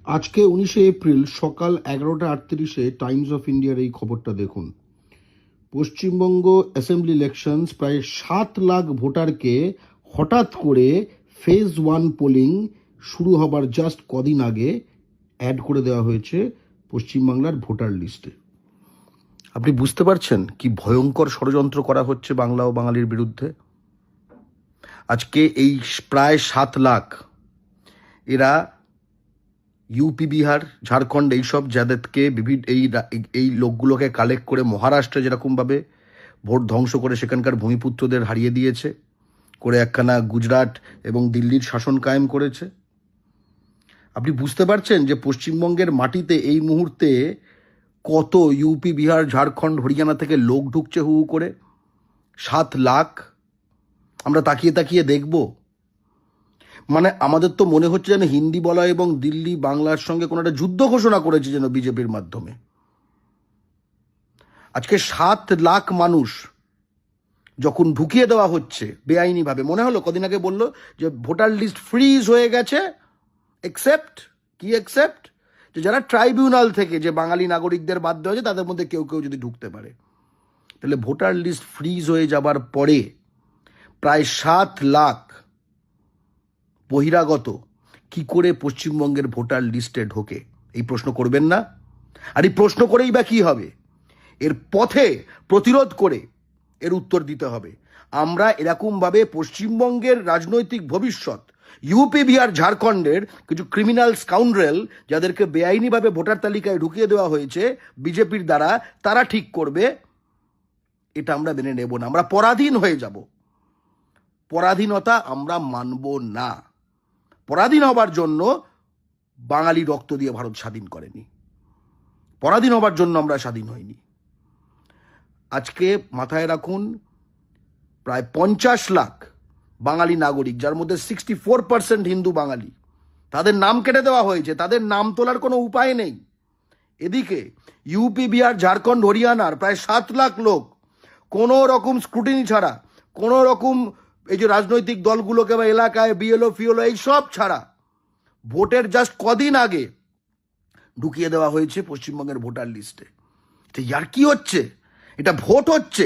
আজকে 19শে এপ্রিল সকাল 11:38 Times of ইন্ডিয়ার এই খবরটা দেখুন। পশ্চিমবঙ্গ অ্যাসেম্বলি ইলেকশনস প্রায় 7 লাখ ভোটারকে হঠাৎ করে ফেজ 1 পোলিং শুরু হবার জাস্ট কদিন আগে অ্যাড করে দেওয়া হয়েছে পশ্চিমবাংলার ভোটার লিস্টে। আপনি বুঝতে পারছেন কি ভয়ঙ্কর ষড়যন্ত্র করা হচ্ছে বাংলা ও বাঙালির বিরুদ্ধে? আজকে এই প্রায় 7 লাখ এরা ইউপি, বিহার, ঝাড়খণ্ড এইসব যাদেরকে এই লোকগুলোকে কালেক্ট করে মহারাষ্ট্রে যেরকমভাবে ভোট ধ্বংস করে সেখানকার ভূমিপুত্রদের হারিয়ে দিয়েছে, করে একখানা গুজরাট এবং দিল্লির শাসন কায়েম করেছে। আপনি বুঝতে পারছেন যে পশ্চিমবঙ্গের মাটিতে এই মুহূর্তে কত ইউপি, বিহার, ঝাড়খণ্ড, হরিয়ানা থেকে লোক ঢুকছে হু হু করে? 7 লাখ। আমরা তাকিয়ে তাকিয়ে দেখব? মানে আমাদের তো মনে হচ্ছে যেন হিন্দি বলা এবং দিল্লি বাংলার সঙ্গে কোনো একটা যুদ্ধ ঘোষণা করেছে যেন বিজেপির মাধ্যমে। আজকে 7 লাখ মানুষ যখন ঢুকিয়ে দেওয়া হচ্ছে বেআইনিভাবে, মনে হলো কদিন আগে বললো যে ভোটার লিস্ট ফ্রিজ হয়ে গেছে, এক্সেপ্ট যে যারা ট্রাইব্যুনাল থেকে যে বাঙালি নাগরিকদের বাধ্য হয়েছে তাদের মধ্যে কেউ কেউ যদি ঢুকতে পারে। তাহলে ভোটার লিস্ট ফ্রিজ হয়ে যাবার পরে প্রায় 7 লাখ বহিরাগত কি করে পশ্চিমবঙ্গের ভোটার লিস্টে ঢোকে? এই প্রশ্ন করবেন না? আর এই প্রশ্ন করেই বা কি হবে? এর পথে প্রতিরোধ করে এর উত্তর দিতে হবে। আমরা এরকমভাবে পশ্চিমবঙ্গের রাজনৈতিক ভবিষ্যৎ ইউপি, বিহার, ঝাড়খণ্ডের কিছু ক্রিমিনাল স্কাউন্ড্রেল যাদেরকে বেআইনিভাবে ভোটার তালিকায় ঢুকিয়ে দেওয়া হয়েছে বিজেপির দ্বারা, তারা ঠিক করবে। এটা আমরা মেনে নেব না। আমরা পরাধীন হয়ে যাব। পরাধীনতা আমরা মানব না। পরাধীন হবার জন্য বাঙালি রক্ত দিয়ে ভারত স্বাধীন করেনি। পরাধীন হবার জন্য আমরা স্বাধীন হইনি। আজকে মাথায় রাখুন, প্রায় 50 লাখ বাঙালি নাগরিক, যার মধ্যে 64% হিন্দু বাঙালি, তাদের নাম কেটে দেওয়া হয়েছে। তাদের নাম তোলার কোনো উপায় নেই। এদিকে ইউপি, বিহার, ঝাড়খণ্ড, হরিয়ানার প্রায় 7 লাখ লোক কোনো রকম স্ক্রুটিনি ছাড়া, কোনো রকম এই যে রাজনৈতিক দলগুলোকে বা এলাকায় বিএলও ফিএলও এইসব ছাড়া ভোটের জাস্ট কদিন আগে ঢুকিয়ে দেওয়া হয়েছে পশ্চিমবঙ্গের ভোটার লিস্টে। এটা ইয়ার কি হচ্ছে? এটা ভোট হচ্ছে?